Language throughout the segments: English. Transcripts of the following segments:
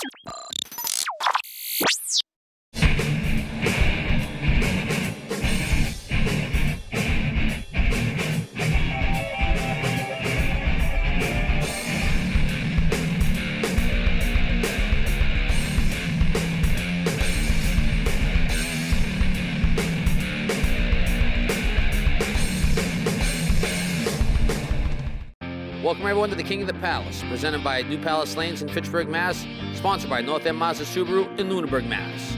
Welcome everyone to the King of the Palace, presented by New Palace Lanes in Fitchburg, Mass., sponsored by North End Mazda Subaru in Lunenburg, Mass.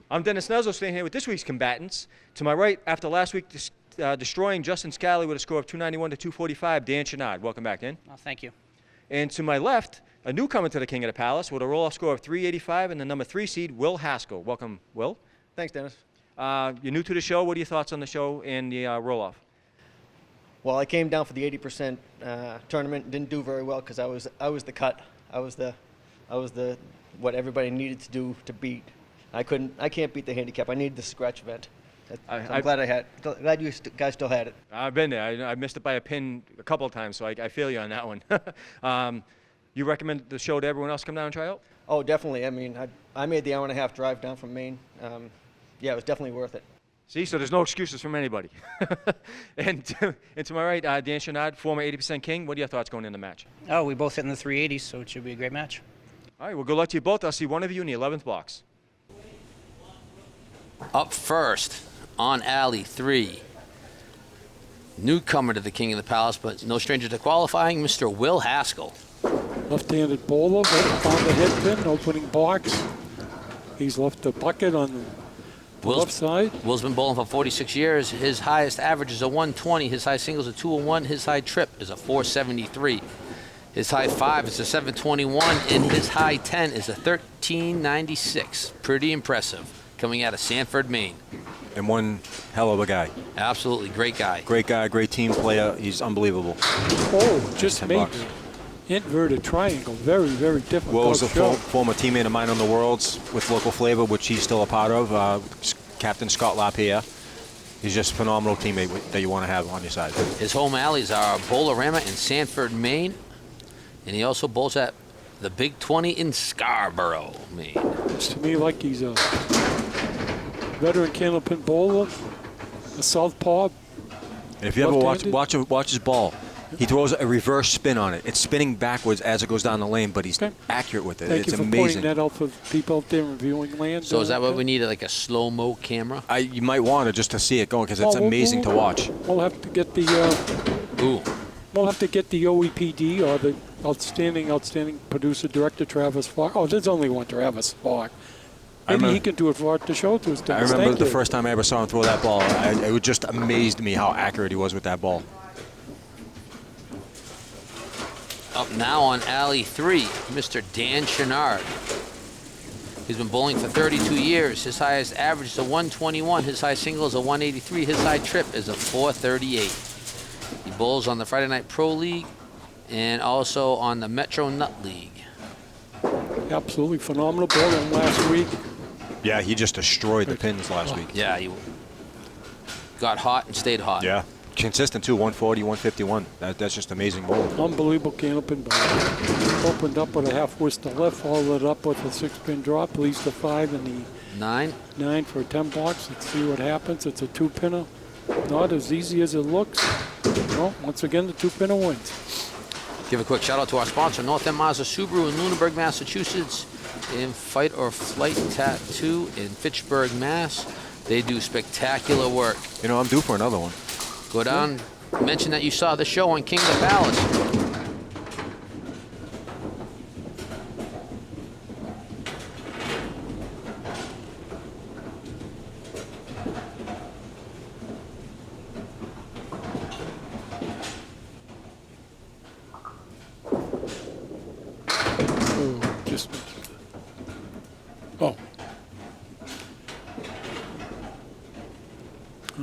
I'm Dennis Nuzzo, staying here with this week's combatants. To my right, after last week destroying Justin Scally with a score of 291 to 245, Dan Chenard. Welcome back, Dan. Oh, thank you. And to my left, a newcomer to the King of the Palace with a roll-off score of 385 and the number 3 seed, Will Haskell. Welcome, Will. Thanks, Dennis. You're new to the show. What are your thoughts on the show and the roll-off? Well, I came down for the 80% tournament. Didn't do very well because I was the cut. I was the what everybody needed to do to beat. I can't beat the handicap. I needed the scratch event. I'm glad you guys still had it. I've been there. I missed it by a pin a couple of times, so I feel you on that one. You recommend the show to everyone else come down and try out? Oh, definitely. I mean, I made the hour-and-a-half drive down from Maine. Yeah, it was definitely worth it. See, so there's no excuses from anybody. and to my right, Dan Chenard, former 80% king. What are your thoughts going into the match? Oh, we both hit in the 380s, so it should be a great match. All right, well, good luck to you both. I'll see one of you in the 11th box. Up first on alley 3, newcomer to the King of the Palace, but no stranger to qualifying, Mr. Will Haskell. Left-handed bowler, found the head pin, opening box. He's left the bucket on the left side. Will's been bowling for 46 years. His highest average is a 120. His high single is a 201. His high trip is a 473. His high 5 is a 721. And his high 10 is a 1396. Pretty impressive. Coming out of Sanford, Maine. And one hell of a guy. Absolutely. Great guy. Great guy, great team player. He's unbelievable. Oh, just made inverted triangle. Very, very difficult. Will was a former teammate of mine on the Worlds with Local Flavor, which he's still a part of. Captain Scott LaPierre. He's just a phenomenal teammate that you want to have on your side. His home alleys are Bolorama in Sanford, Maine. And he also bowls at the Big 20 in Scarborough, Maine. Looks to me like he's a veteran Candlepin bowler, a southpaw. And if you ever watch his ball, he throws a reverse spin on it. It's spinning backwards as it goes down the lane, but he's accurate with it. Thank it's you for amazing. pointing that out for people out there reviewing land. So is that what we need, like a slow-mo camera? You might want to just to see it going because it's amazing to watch. We'll have to get the We'll have to get the OEPD or the outstanding producer director Travis Falk. Oh, there's only one Travis Falk. Maybe he can do it for art to show to us. I remember the first time I ever saw him throw that ball. It just amazed me how accurate he was with that ball. Up now on alley 3, Mr. Dan Chenard. He's been bowling for 32 years. His highest average is a 121. His high single is a 183. His high trip is a 438. He bowls on the Friday Night Pro League and also on the Metro Nut League. Absolutely phenomenal bowling last week. Yeah, he just destroyed the pins last week. Yeah, he got hot and stayed hot. Yeah. Consistent too, 140, 151. That's just amazing bowling. Unbelievable Candlepin ball. Opened up with a half twist to left, followed it up with a 6-pin drop, leads to 5 in the 9 for a 10 box. Let's see what happens. It's a 2-pinner. Not as easy as it looks. No, once again, the 2-pinner wins. Give a quick shout out to our sponsor, North End Mazda Subaru in Lunenburg, Massachusetts, in Fight or Flight Tattoo in Fitchburg, Mass. They do spectacular work. You know, I'm due for another one. Go down, mention that you saw the show on King of the Palace.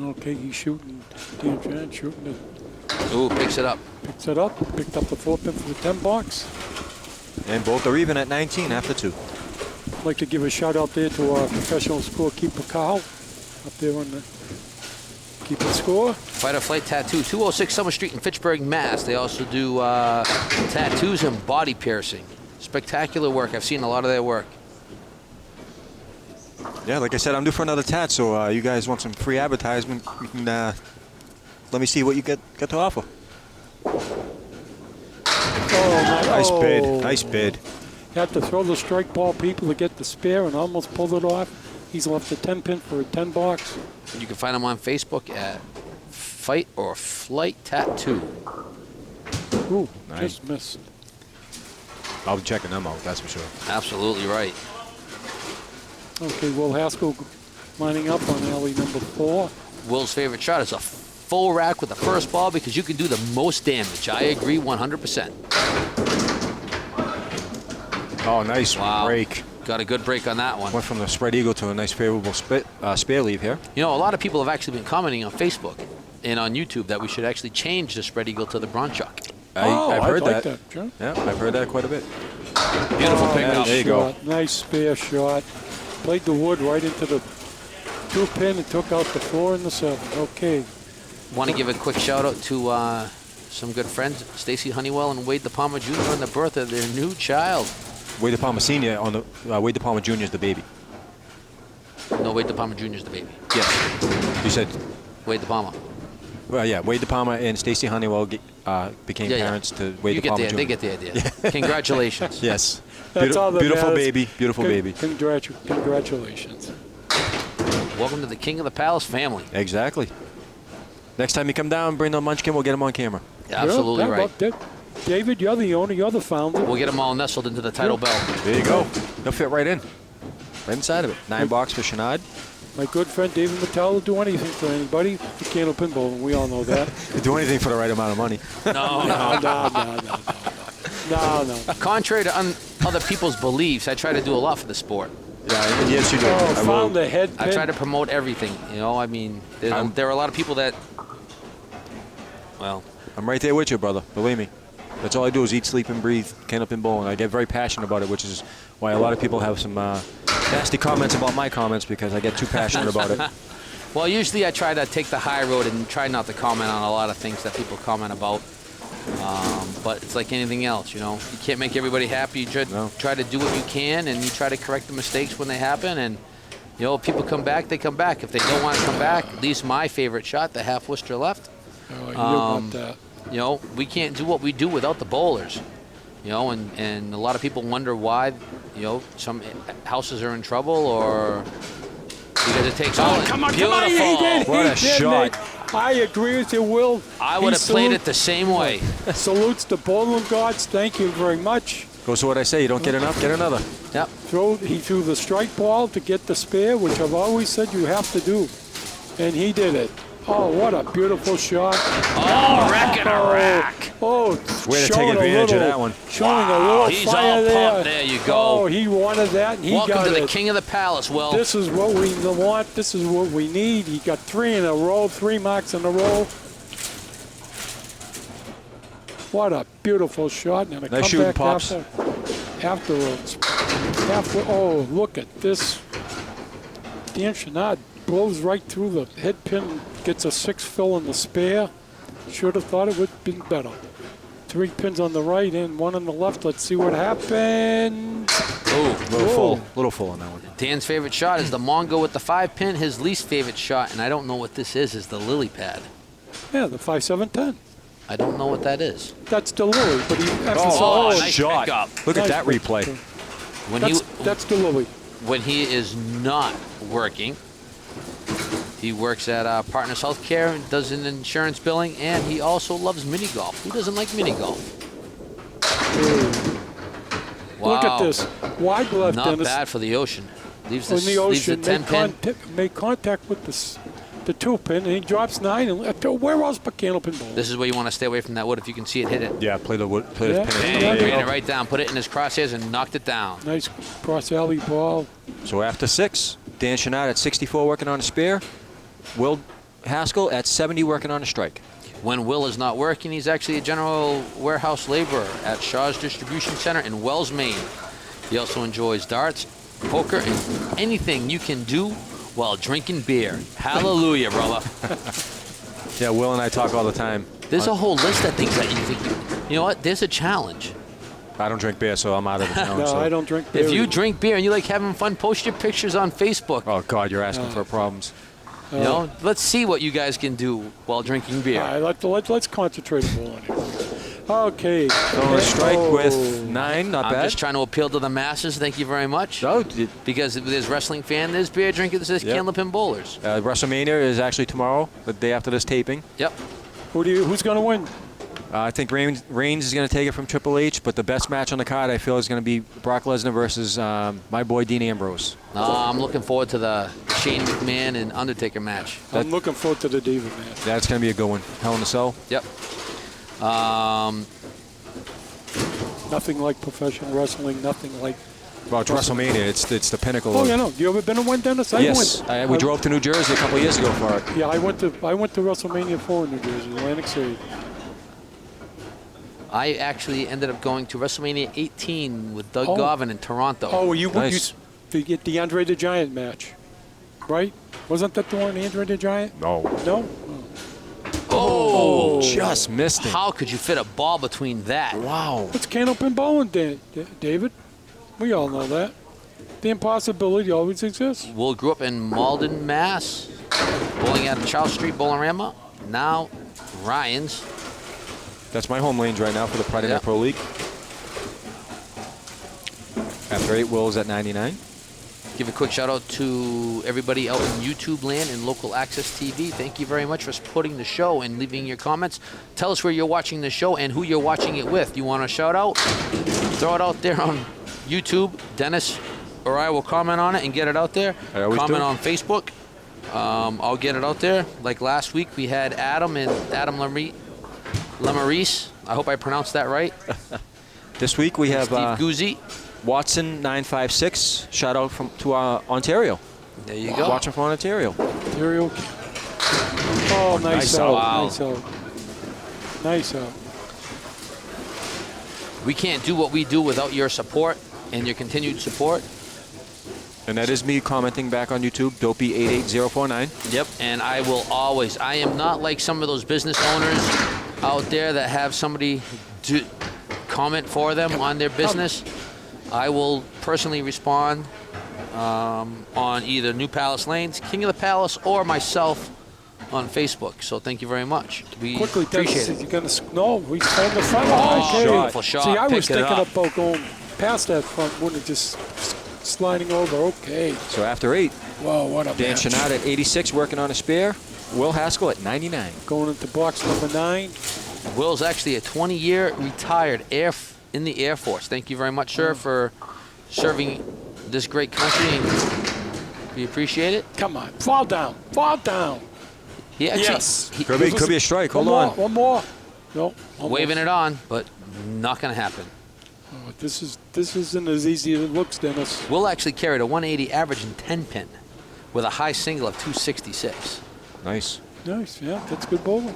Okay, he's shooting. Dan Chenard shooting it. Ooh, picks it up. Picks it up. Picked up the 4-pin for the 10 box. And both are even at 19 after 2. I'd like to give a shout out there to our professional scorekeeper, Carl, up there on the keeping score. Fight or Flight Tattoo, 206 Summer Street in Fitchburg, Mass. They also do tattoos and body piercing. Spectacular work. I've seen a lot of their work. Yeah, like I said, I'm due for another tat, so you guys want some free advertisement, you can let me see what you got to offer. Nice bid. Nice bid. Had to throw the strike ball people to get the spare and almost pulled it off. He's left a 10 pin for a 10 box. You can find him on Facebook at Fight or Flight Tattoo. Ooh, Nice. just missed. I'll be checking them out, that's for sure. Absolutely right. Okay, Will Haskell lining up on alley number 4. Will's favorite shot is a full rack with the first ball because you can do the most damage. I agree 100%. Oh, nice break. Got a good break on that one. Went from the spread eagle to a nice favorable spare leave here. You know, a lot of people have actually been commenting on Facebook and on YouTube that we should actually change the spread eagle to the Bron Chuck. I've heard like that. Sure. Yeah, I've heard that quite a bit. Beautiful pickup. Nice There you go. shot. Nice spare shot. Played the wood right into the 2 pin and took out the 4 and the 7. Okay. Want to give a quick shout out to some good friends, Stacy Honeywell and Wade De Palma Jr. on the birth of their new child. Wade De Palma Sr. on the Wade De Palma Jr. is the baby. No, Wade De Palma Jr. is the baby. Yes. You said, Wade De Palma. well, yeah, Wade De Palma and Stacy Honeywell became parents to Wade You De Palma get Jr. They get the idea. Congratulations. Yes. That's all that beautiful matters. baby. Beautiful baby. Congratulations. Welcome to the King of the Palace family. Exactly. Next time you come down, bring the munchkin, we'll get him on camera. Absolutely Yeah, right. well, David, you're the owner. You're the founder. We'll get them all nestled into the title belt. There you go. They'll fit right in. Right inside of it. 9 box for Shenard. My good friend David Mattel will do anything for anybody. The Candlepin Bowling, we all know that. Do anything for the right amount of money. No. No. Contrary to other people's beliefs, I try to do a lot for the sport. Yeah, yes, you do. Oh, I will. found the head pin. I try to promote everything. You know, I mean, there are a lot of people that, well, I'm right there with you, brother. Believe me. That's all I do is eat, sleep, and breathe Candlepin Bowling. I get very passionate about it, which is why a lot of people have some nasty comments about my comments because I get too passionate about it. well, usually I try to take the high road and try not to comment on a lot of things that people comment about. But it's like anything else, you know. You can't make everybody happy. You try to do what you can, and you try to correct the mistakes when they happen. And, you know, if people come back, they come back. If they don't want to come back, at least my favorite shot, the half Worcester left. Oh, you want that. You know, we can't do what we do without the bowlers. You know, and a lot of people wonder why, you know, some houses are in trouble or because it takes all. Come on, Beautiful. he did. What he a did, shot. Mate. I agree with you, Will. I would have played it the same way. Salutes the bowling gods. Thank you very much. Goes to what I say. You don't get enough, get another. Yep. He threw the strike ball to get the spare, which I've always said you have to do. And he did it. Oh, what a beautiful shot. Oh, wrecking a rack. Oh, Way to take advantage of that one. Showing a little He's fire all there. pumped. There you go. Oh, he wanted that, and he Welcome got to the it. King of the Palace, Will. This is what we want. This is what we need. He got 3 in a row, 3 marks in a row. What a beautiful shot. And a Nice shooting, comeback Pops. afterwards. Oh, look at this. Dan Shenard blows right through the head pin, gets a 6 fill in the spare. Should have thought it would have been better. 3 pins on the right and 1 on the left. Let's see what happens. Little full on that one. Dan's favorite shot is the Mongo with the 5 pin. His least favorite shot, and I don't know what this is the lily pad. Yeah, the 5-7-10. I don't know what that is. That's the lily, but he Oh, nice shot. pickup. Look at Nice that replay. pickup. When That's the lily. when he is not working, he works at Partners Healthcare and does an insurance billing, and he also loves mini golf. Who doesn't like mini golf? Wow. Look at this. Wide left, Not Dennis. bad for the ocean. Leaves In the the ocean, 10 pin. make contact with the 2 pin, and he drops 9. And left. Where else but Candlepin Bowl? This is where you want to stay away from that wood. If you can see it, hit it. Yeah, play the wood. Play Yeah. the pin. Bang, There you ran go. it right down. Put it in his crosshairs and knocked it down. Nice cross alley ball. So after 6, Dan Shenard at 64 working on a spare. Will Haskell at 70 working on a strike. When Will is not working, he's actually a general warehouse laborer at Shaw's Distribution Center in Wells, Maine. He also enjoys darts, poker, and anything you can do while drinking beer. Hallelujah, brother. Yeah, Will and I talk all the time. There's a whole list of things that you think, you know what, there's a challenge. I don't drink beer, so I'm out of it. No, so. I don't drink beer. If you either. drink beer and you like having fun, post your pictures on Facebook. Oh God, you're asking for problems. You know, let's see what you guys can do while drinking beer. All right, let's concentrate on bowling. Okay. Throwing a strike with 9, not I'm bad. just trying to appeal to the masses. Thank you very much. No, Because if there's wrestling fan, there's beer drinkers, there's Yep. Candlepin bowlers. WrestleMania is actually tomorrow, the day after this taping. Yep. Who's going to win? I think Reigns is going to take it from Triple H, but the best match on the card, I feel, is going to be Brock Lesnar versus my boy Dean Ambrose. I'm looking forward to the Shane McMahon and Undertaker match. I'm looking forward to the David match. That's going to be a good one. Hell in a Cell. Yep. Nothing like professional wrestling. Nothing like. Well, it's WrestleMania. It's the pinnacle. Oh, of, you know. You ever been to one, Dennis? Yes, I went. we drove to New Jersey a couple of years ago for it. Yeah, I went to WrestleMania 4 in New Jersey, Atlantic City. I actually ended up going to WrestleMania 18 with Doug Oh. Garvin in Toronto. Oh, you Nice. to get the Andre the Giant match, right? Wasn't that the one, Andre the Giant? No. No. Oh! Just missed it. How could you fit a ball between that? Wow. It's Candlepin bowling, David. We all know that. The impossibility always exists. Will grew up in Malden, Mass. Bowling at Charles Street Bowlerama. Now, Ryan's. That's my home lanes right now for the Friday Night Yeah. Pro League. After 8, Will's at 99. Give a quick shout out to everybody out in YouTube land and local access TV. Thank you very much for supporting the show and leaving your comments. Tell us where you're watching the show and who you're watching it with. You want a shout out? Throw it out there on YouTube. Dennis or I will comment on it and get it out there. I always Comment do. on Facebook. I'll get it out there. Like last week, we had Adam and Adam Lamarise. I hope I pronounced that right. This week we have Steve Guzzi. Watson 956. Shout out to Ontario. There you go. Watching from Ontario. Ontario. Oh, nice Nice out. out. Nice out. Nice out. We can't do what we do without your support and your continued support. And that is me commenting back on YouTube, Dopey88049. Yep, and I will always. I am not like some of those business owners out there that have somebody comment for them on their business. I will personally respond on either New Palace Lanes, King of the Palace, or myself on Facebook. So thank you very much. We Quickly, appreciate Dennis, it. you're gonna no, we stand the front. Oh, Okay. beautiful shot. See, I was Pick it thinking up. about going past that front one and just sliding over. Okay. So after 8, Wow, what a Dan match. Chenard at 86 working on a spare. Will Haskell at 99. Going into box number 9. Will's actually a 20-year retired in the Air Force. Thank you very much, sir, for serving this great country. And we appreciate it. Come on, fall down, fall down. He actually, Yes. he- Could be a strike. Hold on. One more. No. waving it on, but not going to happen. Oh, this isn't as easy as it looks, Dennis. Will actually carried a 180 average in 10 pin with a high single of 266. Nice. Nice, yeah, that's good bowling.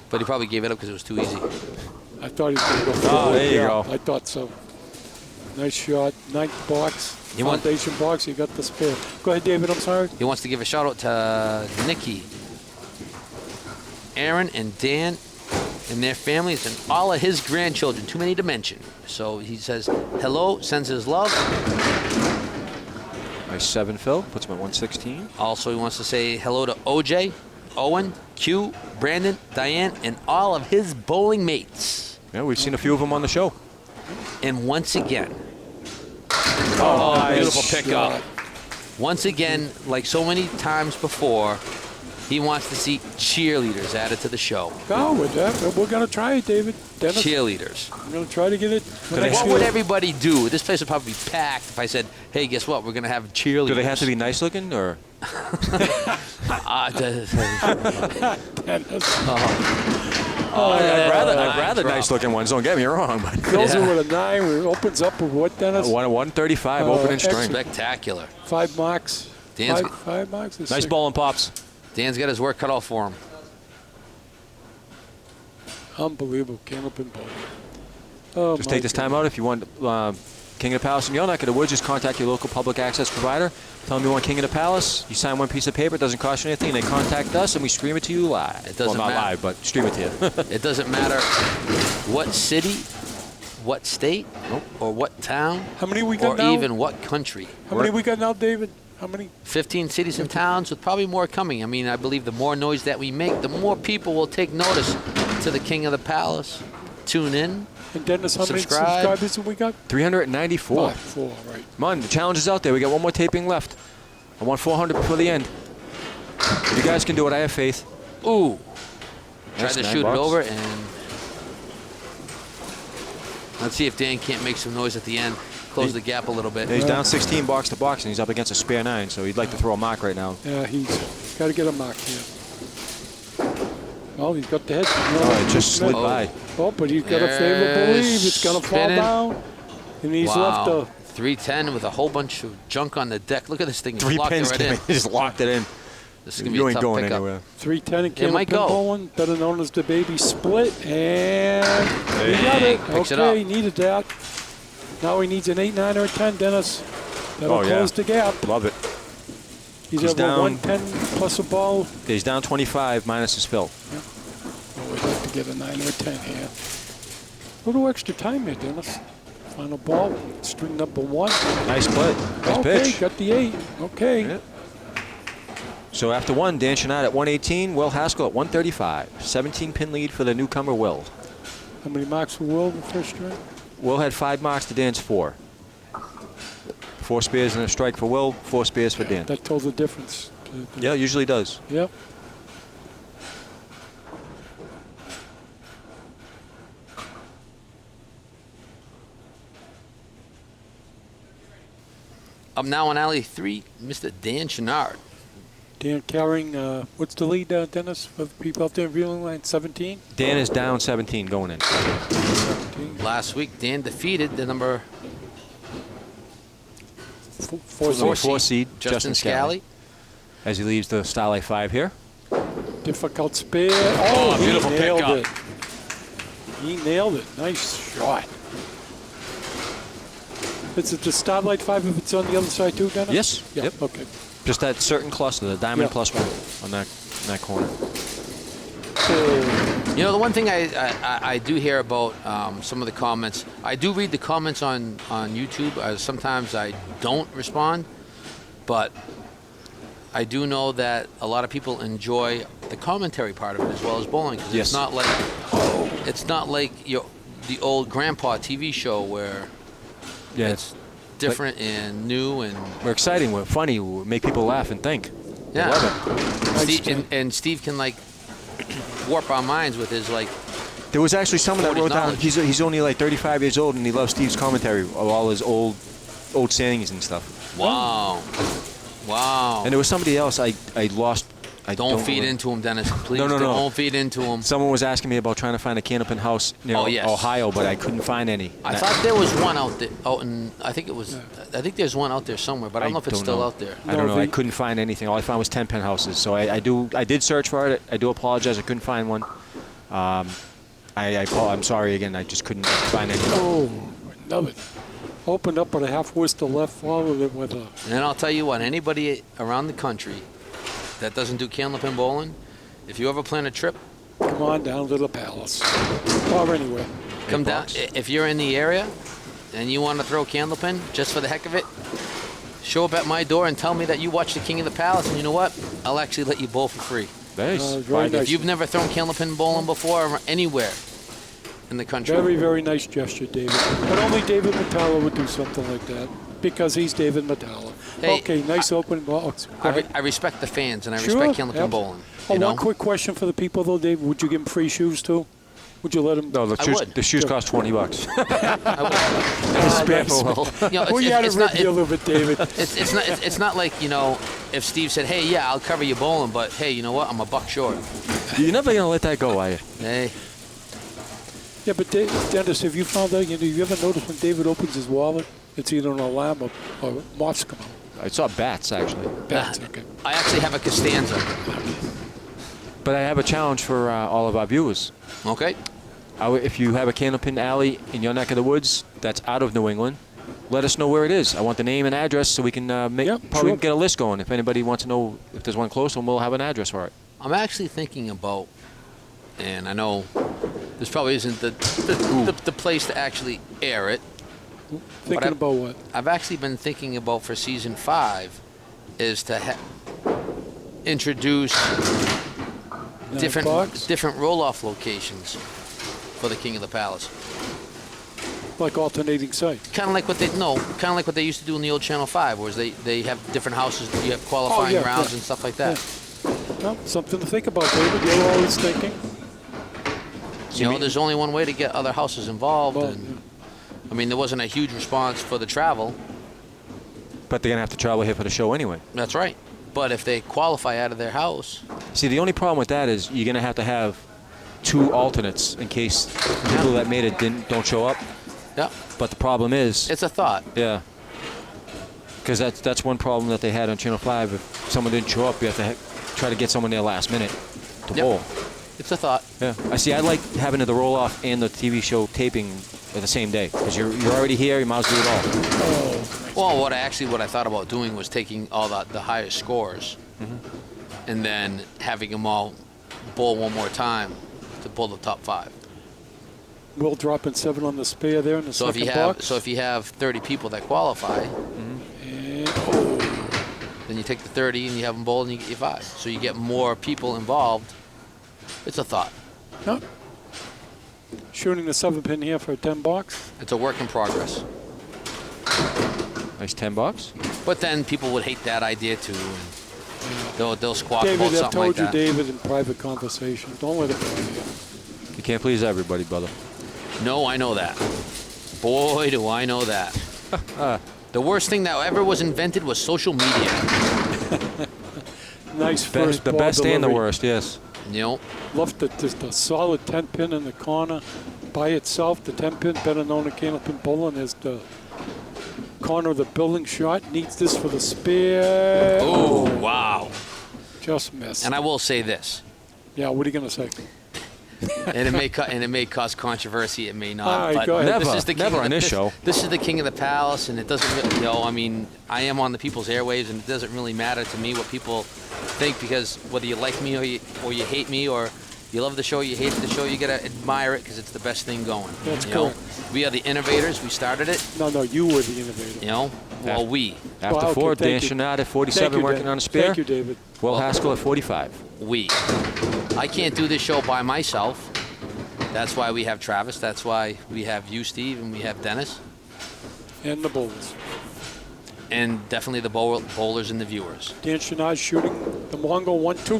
But he probably gave it up because it was too easy. I thought he was going to go Oh, forward. there you Yeah, go. I thought so. Nice shot. Ninth box. You want- Foundation box. You got the spare. Go ahead, David. I'm sorry. He wants to give a shout out to Nikki, Aaron, and Dan and their families and all of his grandchildren. Too many to mention. So he says hello, sends his love. Nice 7, Phil. Puts him at 116. Also, he wants to say hello to OJ, Owen, Q, Brandon, Diane, and all of his bowling mates. Yeah, we've seen a few of them on the show. And once again, Oh, beautiful pickup. Once again, like so many times before, he wants to see cheerleaders added to the show. Go with that. We're going to try it, David. Dennis, Cheerleaders. we're going to try to get it. What would everybody do? This place would probably be packed if I said, hey, guess what? We're going to have cheerleaders. Do they have to be nice looking or? Dennis. I'd rather nice looking ones. Don't get me wrong, but Goes in with a 9. It opens up with what, Dennis? 135 opening string. Spectacular. 5 marks. Dan's- Five marks. Nice ball and pops. Dan's got his work cut off for him. Unbelievable. Candlepin bowling. Oh, Just my take this time out if you want King of the Palace in your neck of the woods. Just contact your local public access provider. Tell them you want King of the Palace. You sign one piece of paper. It doesn't cost you anything. They contact us and we stream it to you live. It doesn't well, not matter. live, but stream it to you. It doesn't matter what city what state or what town How many we got or now? even what country. How many we got now, David? How many? 15 cities and towns with probably more coming. I mean, I believe the more noise that we make, the more people will take notice to the King of the Palace. Tune in. And Dennis, how many Subscribe. subscribers have we got? 394. 4, right. Come on, the challenge is out there. We got one more taping left. I want 400 before the end. If you guys can do it, I have faith. Ooh. That's Tried to $9. shoot it over, and let's see if Dan can't make some noise at the end. Close the gap a little bit. Yeah, he's down 16 box to box, and he's up against a spare 9, so he'd like to throw a mark right now. Yeah, he's got to get a mark here. Oh, he's got the head. Oh, it just slid by. Oh, but he's got a favorable lead. It's going to fall Spinning. down. And he's left Wow. a 310 with a whole bunch of junk on the deck. Look at this thing. It's 3 locked pins right in. came in. He just locked it in. This is going to be You a ain't tough going pickup. anywhere. 310 and It might Candlepin go. bowling, better known as the baby split. And he got it. Picks it Okay, up. he needed that. Now he needs an 8, 9, or a 10, Dennis. That'll Oh, yeah. close the gap. Love it. He's He's over down. 110 plus a ball. He's down 25 minus his fill. Oh, we'd like to get a 9 or a 10 here. A little extra time here, Dennis. Final ball, string number 1. Nice play. Nice Okay, pitch. got the 8. Okay. Yeah. So after 1, Dan Chenard at 118, Will Haskell at 135. 17-pin lead for the newcomer, Will. How many marks for Will in the first string? Will had 5 marks to Dan's 4. 4 spares and a strike for Will, 4 spares for Dan. That tells the difference. Yeah, it usually does. Yep. Up now on alley 3, Mr. Dan Chenard. Dan carrying, what's the lead, Dennis, for the people out there viewing line? 17? Dan is down 17 going in. 17. Last week, Dan defeated the number 4 seed, Justin Scally. as he leaves the Starlight 5 here. Difficult spare. Oh, he beautiful nailed pickup. it. He nailed it. Nice shot. Is it the Starlight 5 if it's on the other side too, Dennis? Yes. Yeah, Yep. okay. Just that certain cluster, the diamond Yeah. plus 1 on that corner. You know, the one thing I do hear about some of the comments, I do read the comments on YouTube. Sometimes I don't respond, but I do know that a lot of people enjoy the commentary part of it as well as bowling. 'Cause Yes. it's not like the old Grandpa TV show where Yeah, it's different and new and we're exciting, we're funny, we make people laugh and think. They yeah. love it. Steve, and Steve can like warp our minds with his like. There was actually someone that 40s wrote down, knowledge. he's only like 35 years old and he loves Steve's commentary of all his old sayings and stuff. Wow. Wow. And there was somebody else I lost. I Don't feed remember. into him, Dennis. Please No. don't feed into him. Someone was asking me about trying to find a Candlepin house near Oh, yes. Ohio, but I couldn't find any. I thought there was one out there. Out in, I think there's one out there somewhere, but I don't know if it's still out there. I don't No, know. I the- couldn't find anything. All I found was 10-pin houses. So I did search for it. I do apologize. I couldn't find one. I'm sorry again. I just couldn't find any. Oh, another. Opened up with a half whisk to left, followed it with a. And then I'll tell you what, anybody around the country that doesn't do Candlepin bowling, if you ever plan a trip, Come on down to the Palace. Or anywhere. come down. bucks. If you're in the area and you want to throw Candlepin just for the heck of it, show up at my door and tell me that you watch the King of the Palace, and you know what? I'll actually let you bowl for free. Nice. very nice. If you've never thrown Candlepin bowling before or anywhere in the country, Very, very nice gesture, David. But only David Metallo would do something like that because he's David Metallo. Hey, Okay, nice open ball. Go ahead. I respect the fans and I Sure, respect Candlepin yep. bowling. Oh, You know? one quick question for the people, though, Dave. Would you give them free shoes, too? Would you let them? No, I would. the shoes cost $20. I would. You know, We had to it's rip not, you a little bit, David. it's not like, you know, if Steve said, hey, yeah, I'll cover your bowling, but hey, you know what? I'm a buck short. You're never gonna let that go, are you? Hey, Yeah, but Dennis, have you found out, you ever notice when David opens his wallet, it's either an alarm or moths come out? I saw bats actually. Bats, okay. I actually have a Costanza. But I have a challenge for all of our viewers. Okay? If you have a Candlepin alley in your neck of the woods that's out of New England, let us know where it is. I want the name and address so we can probably sure. get a list going. If anybody wants to know if there's one close, and we'll have an address for it. I'm actually thinking about, and I know this probably isn't the place to actually air it. Thinking about what? I've actually been thinking about for season 5 is to introduce different roll-off locations for the King of the Palace. Like alternating sites. Kind of like what they used to do in the old Channel 5, whereas they have different houses. You have qualifying rounds and stuff like that. Yeah. Well, something to think about, David. You're always thinking. You know, there's only one way to get other houses involved. Well, and, I mean, there wasn't a huge response for the travel. But they're going to have to travel here for the show anyway. That's right. But if they qualify out of their house. See, the only problem with that is you're going to have 2 alternates in case people that made it don't show up. Yeah. But the problem is... It's a thought. Yeah. Because that's one problem that they had on Channel 5. If someone didn't show up, you have to try to get someone there last minute to bowl. It's a thought. Yeah. I like having the roll-off and the TV show taping the same day. Because you're already here, you might as well do it all. Well, what I thought about doing was taking all the highest scores and then having them all bowl one more time to pull the top 5. We'll drop in 7 on the spare there in the second box. So if you have 30 people that qualify, And, then you take the 30 and you have them bowl and you get your 5. So you get more people involved. It's a thought. no. Shooting the 7-pin here for a 10 box. It's a work in progress. Nice 10 bucks. But then people would hate that idea too. And they'll squawk David, about I've something told like you, that. David, in private conversation. Don't let it bother you. You can't please everybody, brother. No, I know that. Boy, do I know that. The worst thing that ever was invented was social media. Nice first The ball best and the delivery. worst, yes. You know, Love just a solid 10-pin in the corner by itself. The 10-pin, better known as Candlepin bowling, is the corner of the building shot. Needs this for the spare. oh wow. Just missed. And I will say this, Yeah, what are you going to say? and it may cause controversy, it may not. All right, but go ahead. this is the king Never of on the, this show. This is the King of the Palace, and it doesn't really, you know, I mean, I am on the people's airwaves, and it doesn't really matter to me what people think, because whether you like me or you hate me, or you love the show, you hate the show, you gotta admire it because it's the best thing going. That's you know? correct. We are the innovators. We started it. No, you were the innovator. You know, well, we. After Well, okay, 4, Dan thank you. Shenard at Thank 47 you, working David. on a spare. Thank you, David. Will Haskell at 45. I can't do this show by myself. That's why we have Travis. That's why we have you, Steve, and we have Dennis. And the bowlers. And definitely the bowlers and the viewers. Dan Shenard shooting the Mongo 1, 2, 3.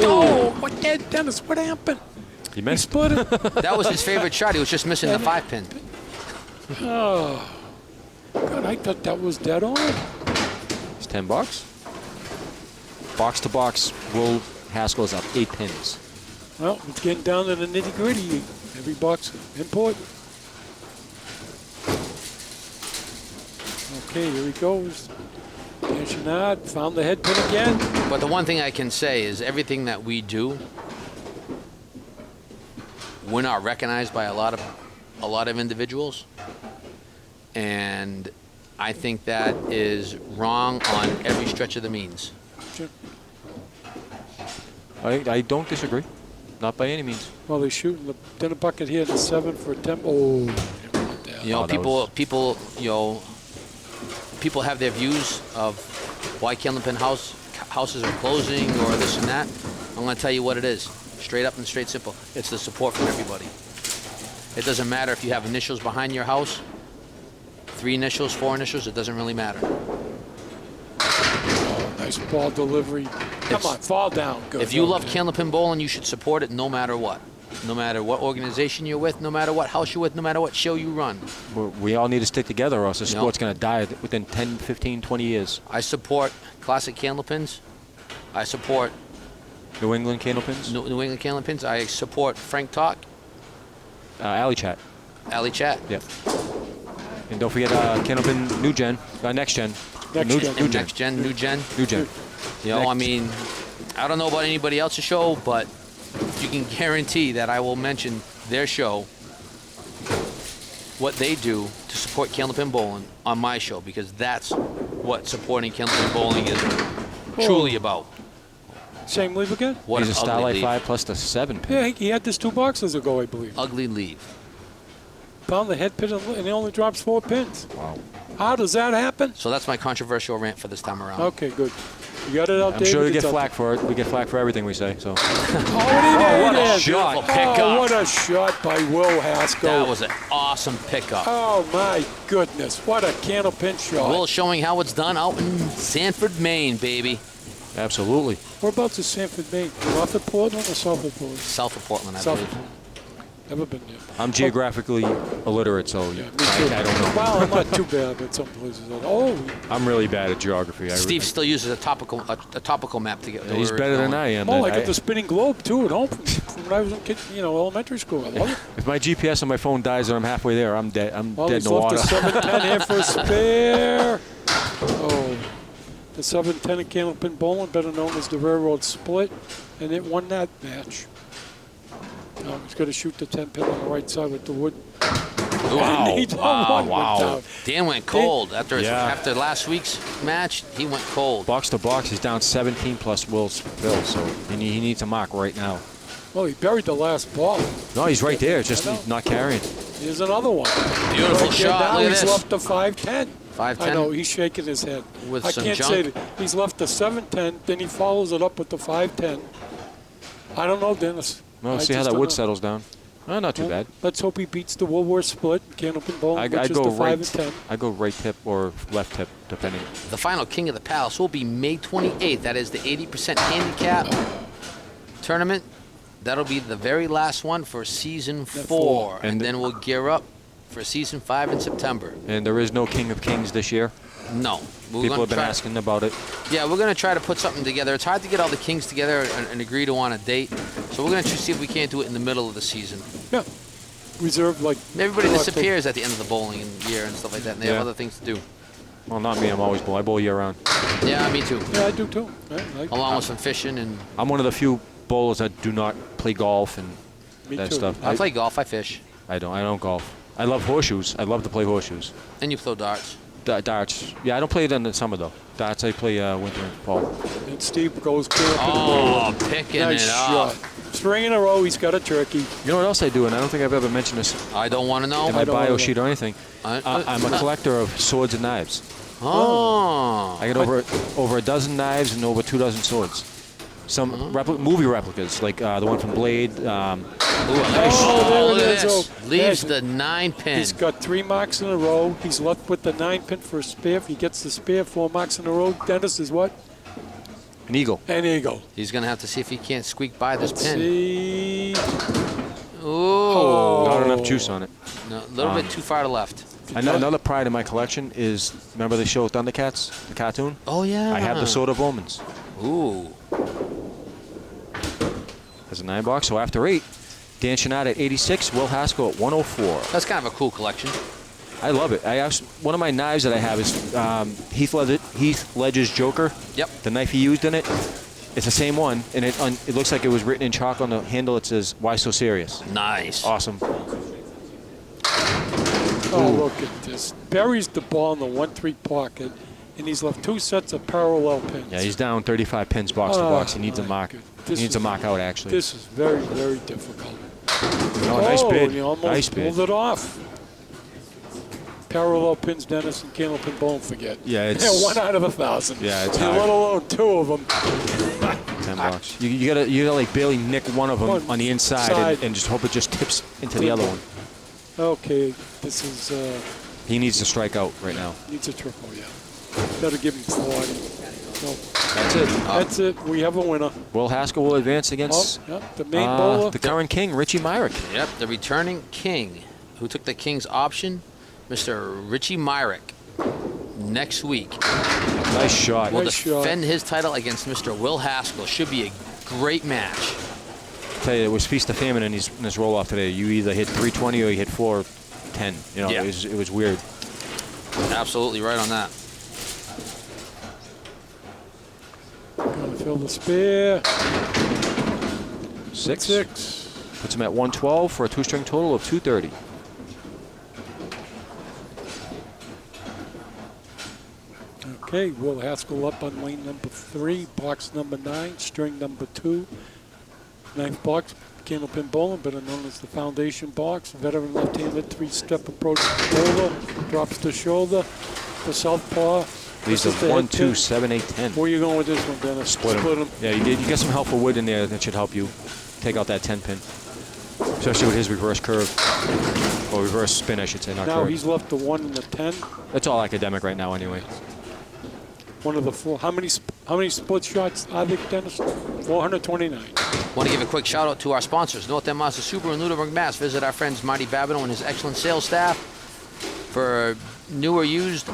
Oh, what did Dennis? What happened? He He missed. split it. That was his favorite shot. He was just missing the 5-pin. Oh, God, I thought that was dead on. It's 10 bucks. Box to box, Will Haskell's up 8 pins. Well, it's getting down to the nitty-gritty. Every box important. Okay, here he goes. Dan Shenard found the head pin again. But the one thing I can say is everything that we do, we're not recognized by a lot of individuals, and I think that is wrong on every stretch of the means. Sure. I don't disagree. Not by any means. Well, they're shooting the dinner bucket here in the 7 for a 10. Oh, You know, Oh, that people have their views of why Candlepin houses are closing or this and that. I'm going to tell you what it is, straight up and straight simple. It's the support from everybody. It doesn't matter if you have initials behind your house, 3 initials, 4 initials. It doesn't really matter. nice ball delivery. Come on, fall down. Good. If you love Candlepin bowling, you should support it no matter what. No matter what organization you're with, no matter what house you're with, no matter what show you run. We all need to stick together or else the No. sport's going to die within 10, 15, 20 years. I support classic Candlepins. I support New England Candlepins, New England Candlepins. I support Frank Talk, Alley Chat. Alley Chat. Yep. And don't forget Candlepin New Gen, Next Gen. Next New, Gen. New Gen. Next Gen, New Gen. New Gen. You know, I Next. mean, I don't know about anybody else's show, but you can guarantee that I will mention their show, what they do to support Candlepin bowling on my show, because that's what supporting Candlepin bowling is truly about. Same leave again? What He's a an ugly Starlight leave. 5 plus the 7 pin. Yeah, he had this 2 boxes ago, I believe. Ugly leave. Found the head pin and he only drops 4 pins. Wow. How does that happen? So that's my controversial rant for this time around. Okay, good. You got it out I'm there. sure we get flack for it. We get flack for everything we say. So. Oh, What a what shot. Oh, Pickup. what a shot by Will Haskell. That was an awesome pickup. Oh, my goodness. What a Candlepin shot. Will showing how it's done out in Sanford, Maine, baby. Absolutely. Whereabouts is Sanford, Maine? North of Portland or south of Portland? South of Portland, I South believe. of Never been there. I'm geographically illiterate, so Yeah, me I too. don't know. Well, I'm not too bad, but some places. Oh, I'm really bad at geography. Steve still uses a topical map to get. Yeah, he's where better we're than going. I am. oh, I got the spinning globe too at home from when I was in elementary school. I love it. If my GPS on my phone dies and I'm halfway there, I'm dead. I'm Well, dead he's in the left water. a 710 here for a spare. Oh, the 710 at Candlepin Bowling, better known as the Railroad Split, and it won that match. Now he's got to shoot the 10 pin on the right side with the wood. Wow. And he went down. Dan went cold after Yeah. after last week's match. He went cold. Box to box, he's down 17 plus Will's fill, so he needs a mark right now. Oh, he buried the last ball. No, he's right there, just I know. not carrying. Here's another one. Beautiful Right there shot. now, Look at he's this. left the 510. 510. I know, he's shaking his head. With I some can't junk. say that. He's left the 710, then he follows it up with the 510. I don't know, Dennis. Well, I see how just that don't wood know. settles down. Not too Well, bad. Let's hope he beats the Woolworth Split in Candlepin Bowling, I'd which is go the 5 right. and 10. I go right tip or left tip, depending. The final King of the Palace will be May 28th. That is the 80% handicap tournament. That'll be the very last one for season 4. And And then we'll gear up for season 5 in September. And there is no King of Kings this year. No. We're People gonna have been try- asking about it. Yeah, we're going to try to put something together. It's hard to get all the Kings together and agree to on a date. So we're going to see if we can't do it in the middle of the season. Yeah. Reserved like. Everybody October. disappears at the end of the bowling year and stuff like that, and they have Yeah. other things to do. Well, not me. I'm always bowl. I bowl year round. Yeah, me too. Yeah, I do too. Like Along with some fishing and I'm one of the few bowlers that do not play golf and me that too. stuff. I play golf, I fish, I don't golf. I love horseshoes. I love to play horseshoes. and you throw darts. Darts. Yeah, I don't play it in the summer though. Darts I play winter and fall. And Steve goes clear up Oh, in the picking nice it shot. up. 3 in a row, he's got a turkey. You know what else I do, and I don't think I've ever mentioned this I don't want to know. in my don't bio know. sheet or anything. I'm a collector of swords and knives. Oh. I got over a dozen knives and over 2 dozen swords. Some movie replicas, like the one from Blade. Ooh, I like Oh, there look it at is. this. Oh, Leaves there's- the 9-pin. He's got 3 marks in a row. He's left with the 9-pin for a spare. If he gets the spare, 4 marks in a row. Dennis is what? An eagle. An eagle. He's going to have to see if he can't squeak by this Let's pin. see. Ooh. Not enough juice on it. No, a little bit too far to left. Another pride in my collection is, remember the show Thundercats, the cartoon? Oh, yeah. I have the Sword of Omens. Ooh. There's a 9 box. So after 8, Dan Chenard at 86, Will Haskell at 104. That's kind of a cool collection. I love it. One of my knives that I have is Heath Ledger's Joker. Yep. The knife he used in it. It's the same one, and it looks like it was written in chalk on the handle. It says, "Why so serious?" Nice. Awesome. Oh, look at this. Buries the ball in the 1-3 pocket, and he's left 2 sets of parallel pins. Yeah, he's down 35 pins box to box. He needs a my mark. God. He needs a mark out, actually. This is very, very difficult. Oh, nice bid. And he almost Nice bid. pulled it off. Parallel pins, Dennis and Candlepin Bowling, forget. Yeah, it's- Yeah, 1 out of 1,000. Yeah, it's let hard. alone 2 of them. 10 bucks. You gotta like barely nick one of them One on the inside side. and just hope it just tips into the other one. Okay, this is He needs to strike out right now. needs a triple, yeah. Got to give him 40. No, That's it. that's it. We have a winner. Will Haskell will advance against Oh, yeah, the main bowler. the current king, Richie Myrick. Yep, the returning king who took the king's option, Mr. Richie Myrick, next week Nice shot. will Nice shot. defend his title against Mr. Will Haskell. Should be a great match. Tell you, it was feast or famine in this roll off today. You either hit 320 or you hit 410. You know, Yeah. it was weird. Absolutely right on that. Gonna fill the spare. 6. 6. Puts him at 112 for a 2-string total of 230. Okay, Will Haskell up on lane number 3, box number 9, string number 2. Ninth box, Candlepin bowling, better known as the foundation box. Veteran left-handed 3-step approach bowler, drops the shoulder, the southpaw. These are 1, 2, 7, 8, 10. Where are you going with this one, Dennis? Split them. Yeah, you get some helpful wood in there that should help you take out that 10 pin, especially with his reverse curve, or reverse spin, I should say, not now curve. he's left the 1 and the 10. That's all academic right now, anyway. One of the 4. How many split shots are there, Dennis? 429. Want to give a quick shout out to our sponsors, North End Mazda Subaru in Lunenburg, Mass. Visit our friends Marty Babineau and his excellent sales staff. For new or used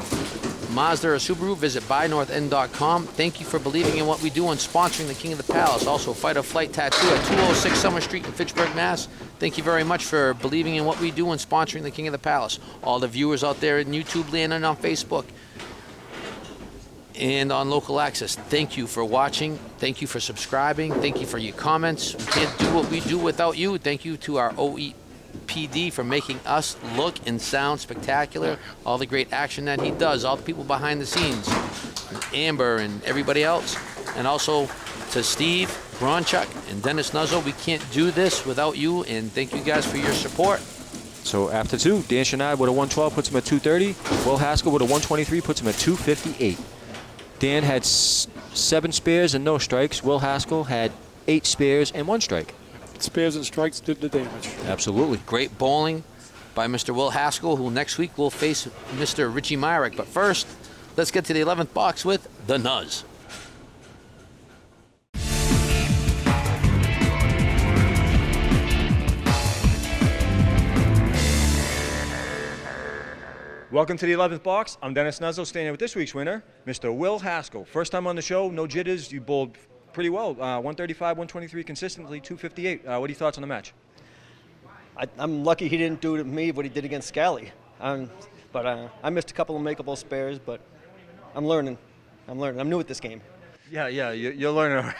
Mazda or Subaru, visit buynorthend.com. Thank you for believing in what we do and sponsoring the King of the Palace. Also, Fight or Flight Tattoo at 206 Summer Street in Fitchburg, Mass. Thank you very much for believing in what we do and sponsoring the King of the Palace. All the viewers out there in YouTube land and on Facebook and on local access, thank you for watching. Thank you for subscribing. Thank you for your comments. We can't do what we do without you. Thank you to our OEPD for making us look and sound spectacular. All the great action that he does, all the people behind the scenes, Amber and everybody else. And also to Steve Bronchuk and Dennis Nuzzo. We can't do this without you, and thank you guys for your support. So after 2, Dan Chenard with a 112 puts him at 230. Will Haskell with a 123 puts him at 258. Dan had 7 spares and no strikes. Will Haskell had 8 spares and 1 strike. Spares and strikes did the damage. Absolutely. Great bowling by Mr. Will Haskell, who next week will face Mr. Richie Myrick. But first, let's get to the 11th box with the Nuz. Welcome to the 11th box. I'm Dennis Nuzzo, standing with this week's winner, Mr. Will Haskell. First time on the show, no jitters. You bowled pretty well. 135, 123 consistently, 258. What are your thoughts on the match? I'm lucky he didn't do to me what he did against Scally. But I missed a couple of makeable spares, but I'm learning. I'm new at this game. Yeah, you're learning.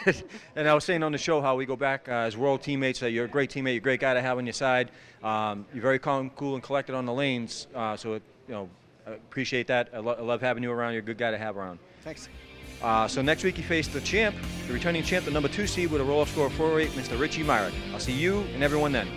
And I was saying on the show how we go back as world teammates. You're a great teammate. You're a great guy to have on your side. You're very calm, cool, and collected on the lanes. So I appreciate that. I love having you around. You're a good guy to have around. Thanks. So next week you face the champ, the returning champ, the number 2 seed with a roll-off score of 408, Mr. Richie Myrick. I'll see you and everyone then.